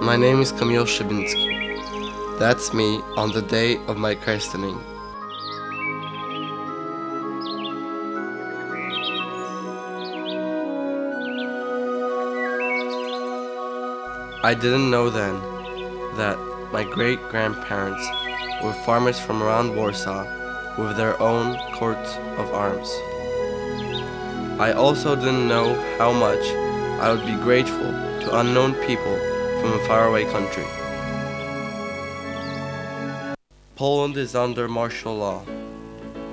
My name is Kamil Szybiński. That's me on the day of my christening. I didn't know then that my great-grandparents were farmers from around Warsaw with their own coats of arms. I also didn't know how much I would be grateful to unknown people from a faraway country. Poland is under martial law,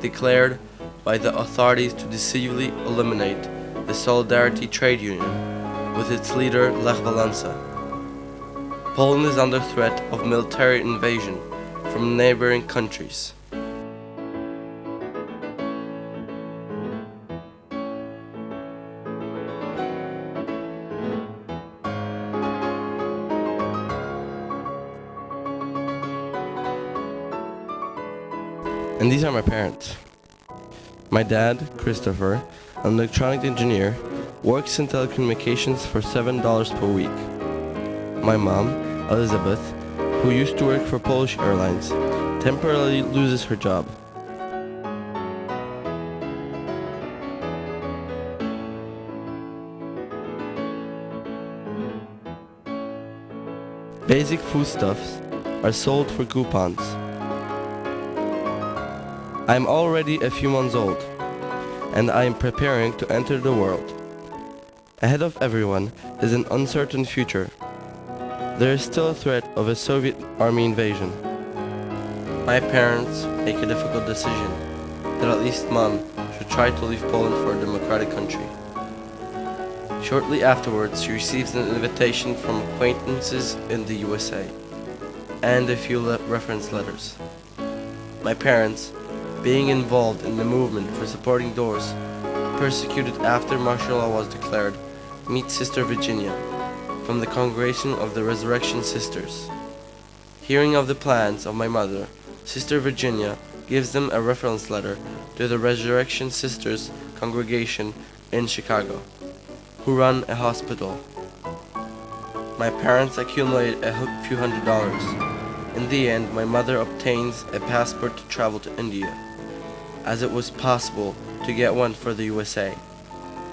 declared by the authorities to decisively eliminate the Solidarity trade union with its leader Lech Walesa. Poland is under threat of military invasion from neighboring countries. And these are my parents. My dad, Christopher, an electronic engineer, works in telecommunications for $7 per week. My mom, Elizabeth, who used to work for Polish Airlines, temporarily loses her job. Basic foodstuffs are sold for coupons. I am already a few months old, and I am preparing to enter the world. Ahead of everyone is an uncertain future. There is still a threat of a Soviet army invasion. My parents make a difficult decision that at least Mom should try to leave Poland for a democratic country. Shortly afterwards, she receives an invitation from acquaintances in the USA and a few reference letters. My parents, being involved in the movement for supporting those persecuted after martial law was declared, meet Sister Virginia from the Congregation of the Resurrection Sisters. Hearing of the plans of my mother, Sister Virginia gives them a reference letter to the Resurrection Sisters congregation in Chicago, who run a hospital. My parents accumulate a few $100s. In the end, my mother obtains a passport to travel to India, as it was possible to get one for the USA.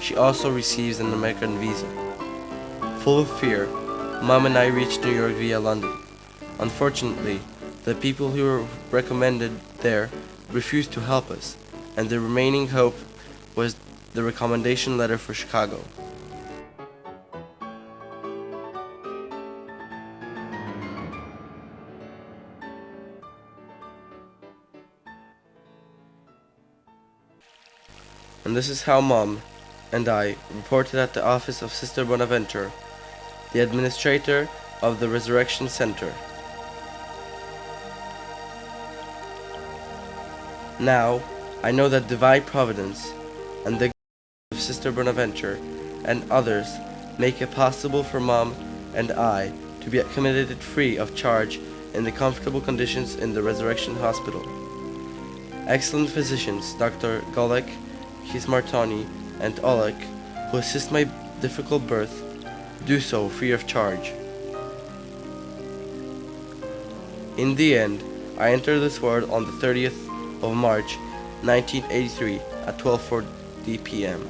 She also receives an American visa. Full of fear, Mom and I reached New York via London. Unfortunately, the people who were recommended there refused to help us, and the remaining hope was the recommendation letter for Chicago. And this is how Mom and I reported at the office of Sister Bonaventure, the administrator of the Resurrection Center. Now, I know that divine providence and the grace of Sister Bonaventure and others make it possible for Mom and I to be accommodated free of charge in the comfortable conditions in the Resurrection Hospital. Excellent physicians, Dr. Golek, Martoni, and Olek, who assist my difficult birth, do so free of charge. In the end, I entered this world on the 30th of March, 1983 at 12:40 p.m.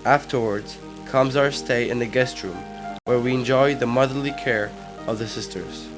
Afterwards comes our stay in the guest room, where we enjoy the motherly care of the sisters.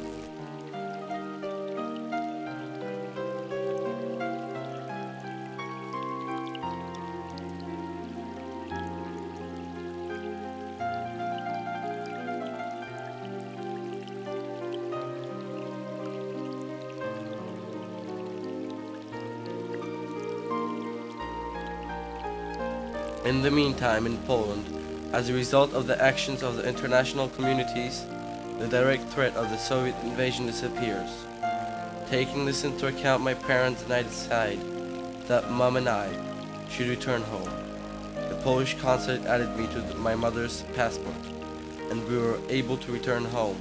In the meantime, in Poland, as a result of the actions of the international communities, the direct threat of the Soviet invasion disappears. Taking this into account, my parents and I decide that Mom and I should return home. The Polish consulate added me to my mother's passport, and we were able to return home.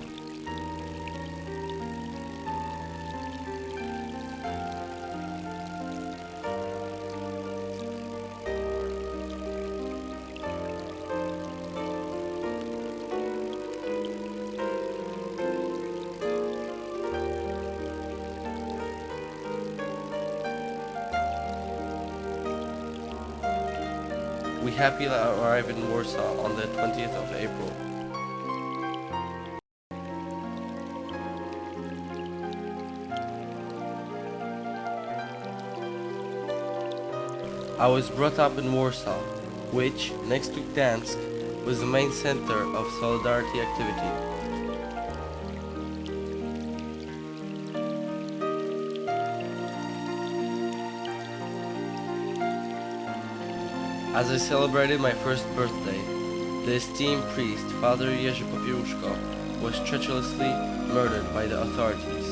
We happily arrived in Warsaw on the 20th of April. I was brought up in Warsaw, which, next to Gdansk, was the main center of solidarity activity. As I celebrated my first birthday, the esteemed priest, Father Jerzy Popiełuszko, was treacherously murdered by the authorities.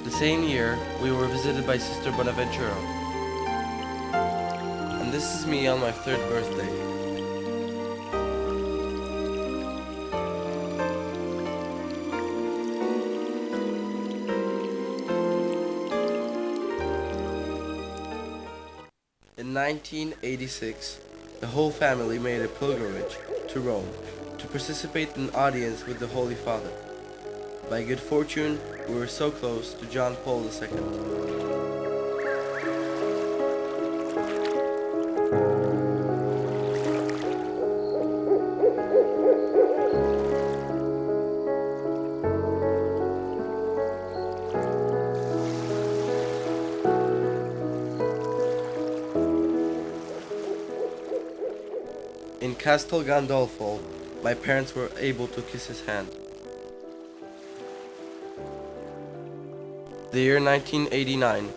The same year, we were visited by Sister Bonaventura. And this is me on my third birthday. In 1986, the whole family made a pilgrimage to Rome to participate in an audience with the Holy Father. By good fortune, we were so close to John Paul II. In Castel Gandolfo, my parents were able to kiss his hand. The year 1989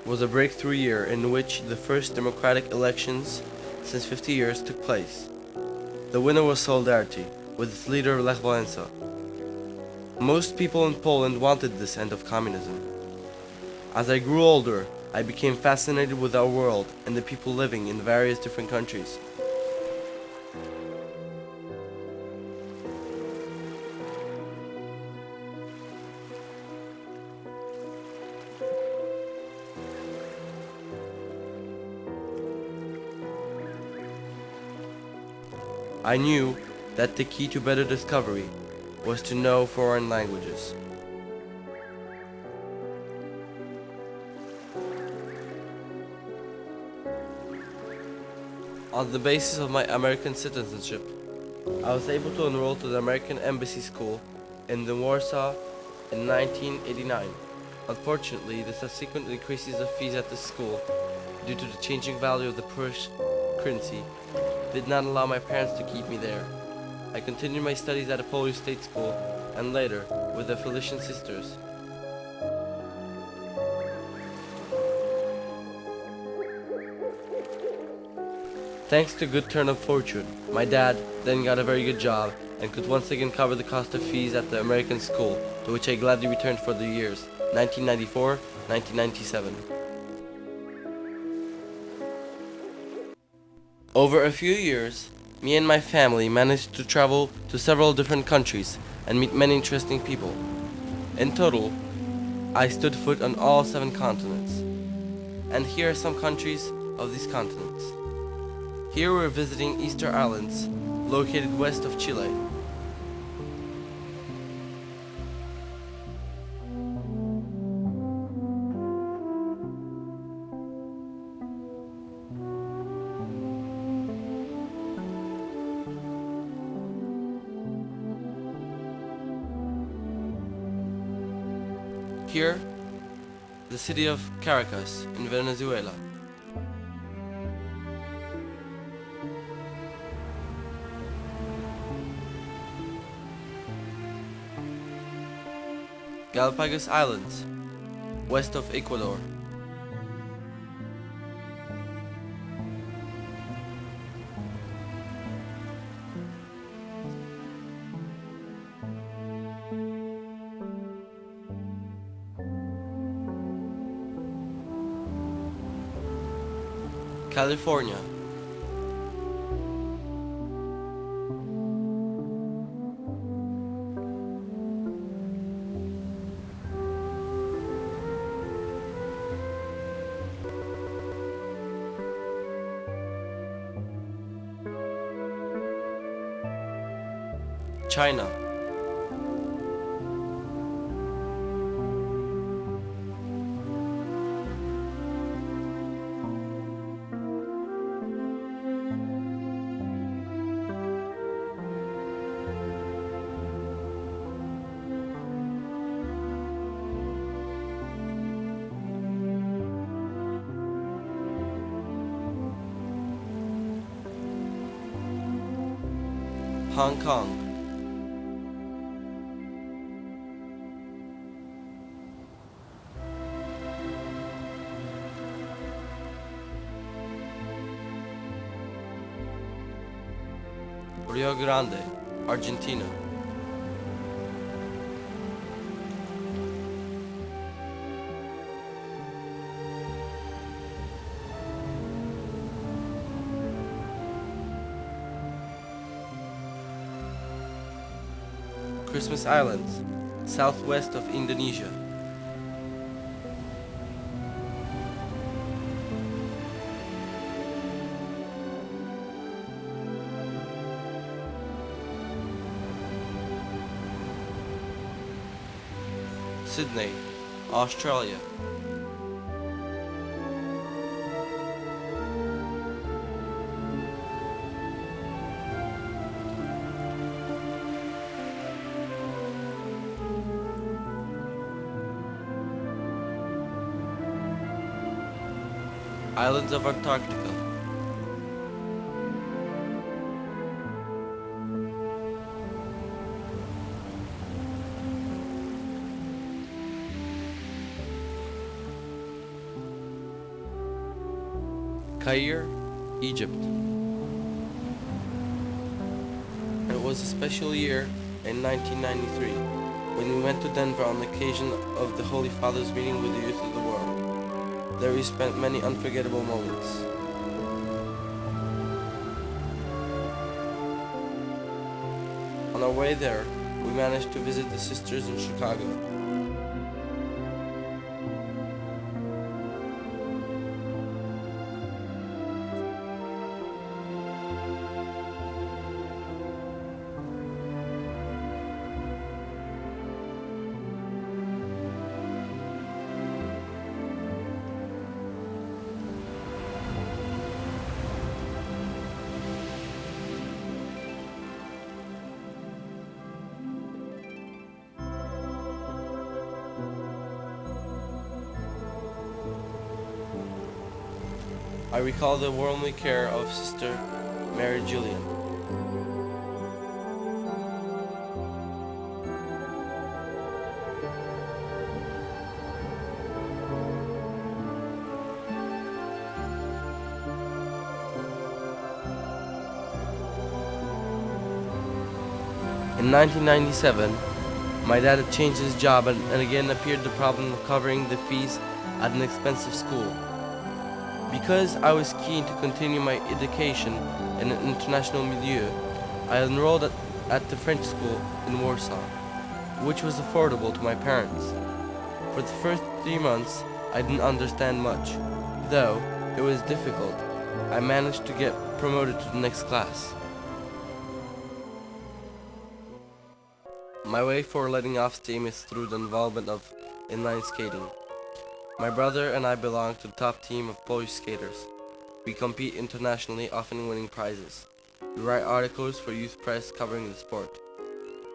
was a breakthrough year in which the first democratic elections since 50 years took place. The winner was Solidarity, with its leader Lech Wałęsa. Most people in Poland wanted this end of communism. As I grew older, I became fascinated with our world and the people living in various different countries. I knew that the key to better discovery was to know foreign languages. On the basis of my American citizenship, I was able to enroll to the American Embassy School in Warsaw in 1989. Unfortunately, the subsequent increases of fees at this school, due to the changing value of the Polish currency, did not allow my parents to keep me there. I continued my studies at a Polish state school, and later with the Felician Sisters. Thanks to good turn of fortune, my dad then got a very good job and could once again cover the cost of fees at the American school, to which I gladly returned for the years 1994-1997. Over a few years, me and my family managed to travel to several different countries and meet many interesting people. In total, I stood foot on all 7 continents. And here are some countries of these continents. Here we're visiting Easter Islands, located west of Chile. Here, the city of Caracas in Venezuela. Galapagos Islands, west of Ecuador. California. China. Hong Kong, Rio Grande, Argentina, Christmas Islands, southwest of Indonesia, Sydney, Australia, Islands of Antarctica, Cairo, Egypt. It was a special year in 1993 when we went to Denver on the occasion of the Holy Father's meeting with the youth of the world. There we spent many unforgettable moments. On our way there, we managed to visit the sisters in Chicago. I recall the womanly care of Sister Mary Julian. In 1997, my dad had changed his job and again appeared the problem of covering the fees at an expensive school. Because I was keen to continue my education in an international milieu, I enrolled at the French school in Warsaw, which was affordable to my parents. For the first 3 months, I didn't understand much. Though it was difficult, I managed to get promoted to the next class. My way for letting off steam is through the involvement of inline skating. My brother and I belong to the top team of Polish skaters. We compete internationally, often winning prizes. We write articles for youth press covering the sport.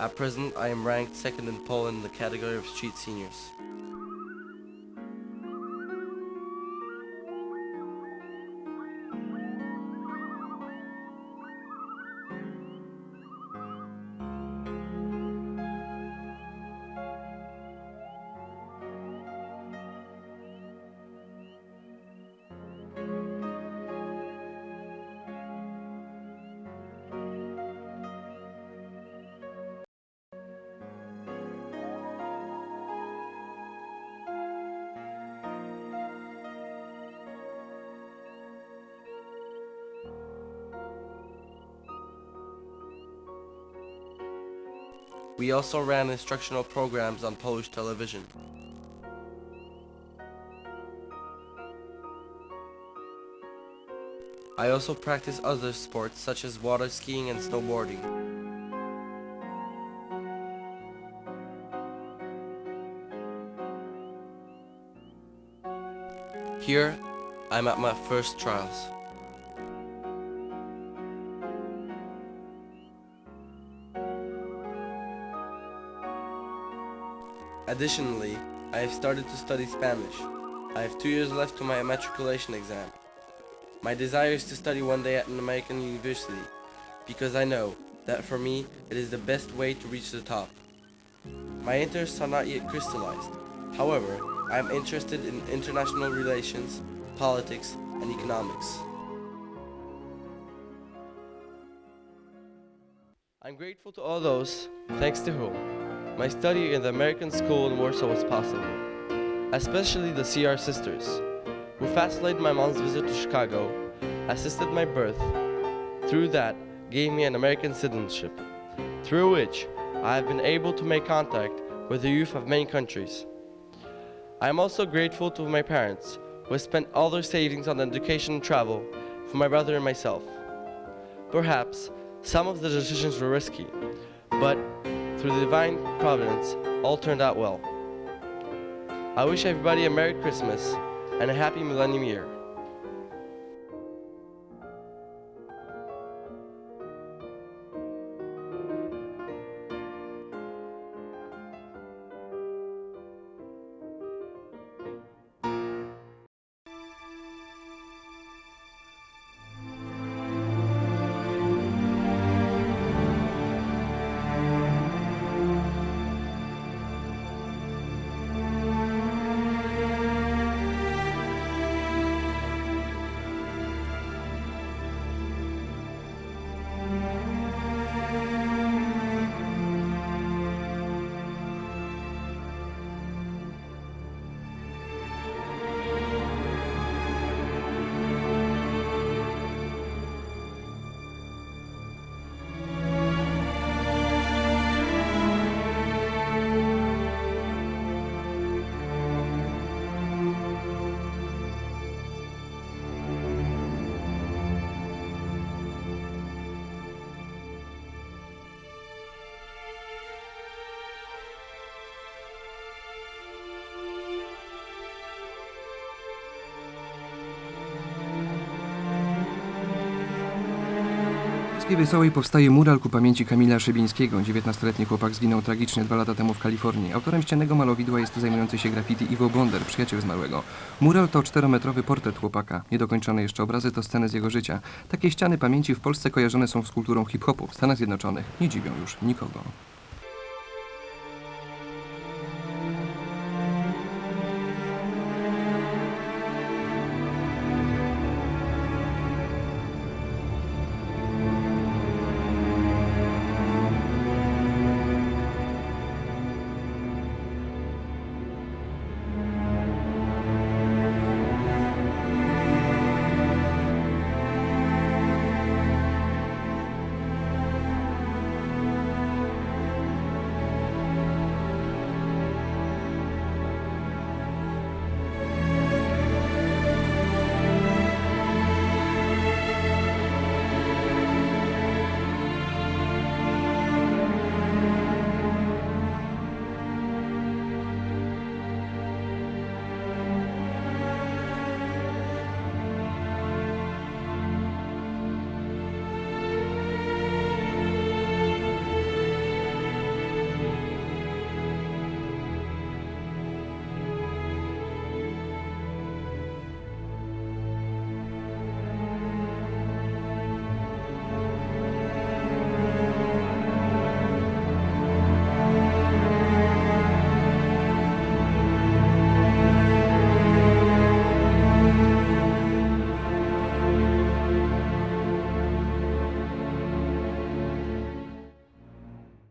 At present, I am ranked second in Poland in the category of street seniors. We also ran instructional programs on Polish television. I also practice other sports such as water skiing and snowboarding. Here, I'm at my first trials. Additionally, I have started to study Spanish. I have 2 years left to my matriculation exam. My desire is to study one day at an American university, because I know that for me it is the best way to reach the top. My interests are not yet crystallized. However, I am interested in international relations, politics, and economics. I'm grateful to all those, thanks to whom, my study in the American school in Warsaw was possible, especially the CR sisters, who facilitated my mom's visit to Chicago, assisted my birth, through that gave me an American citizenship, through which I have been able to make contact with the youth of many countries. I am also grateful to my parents, who have spent all their savings on education and travel for my brother and myself. Perhaps some of the decisions were risky, but through the divine providence, all turned out well. I wish everybody a Merry Christmas and a Happy Millennium Year. W Wesołej powstaje mural ku pamięci Kamila Szybińskiego. 19-letni chłopak zginął tragicznie 2 lata temu w Kalifornii. Autorem ściennego malowidła jest zajmujący się graffiti Iwo Bonder, przyjaciel zmarłego. Mural to 4-metrowy portret chłopaka. Niedokończone jeszcze obrazy to sceny z jego życia. Takie ściany pamięci w Polsce kojarzone są z kulturą hip-hopu. W Stanach Zjednoczonych nie dziwią już nikogo.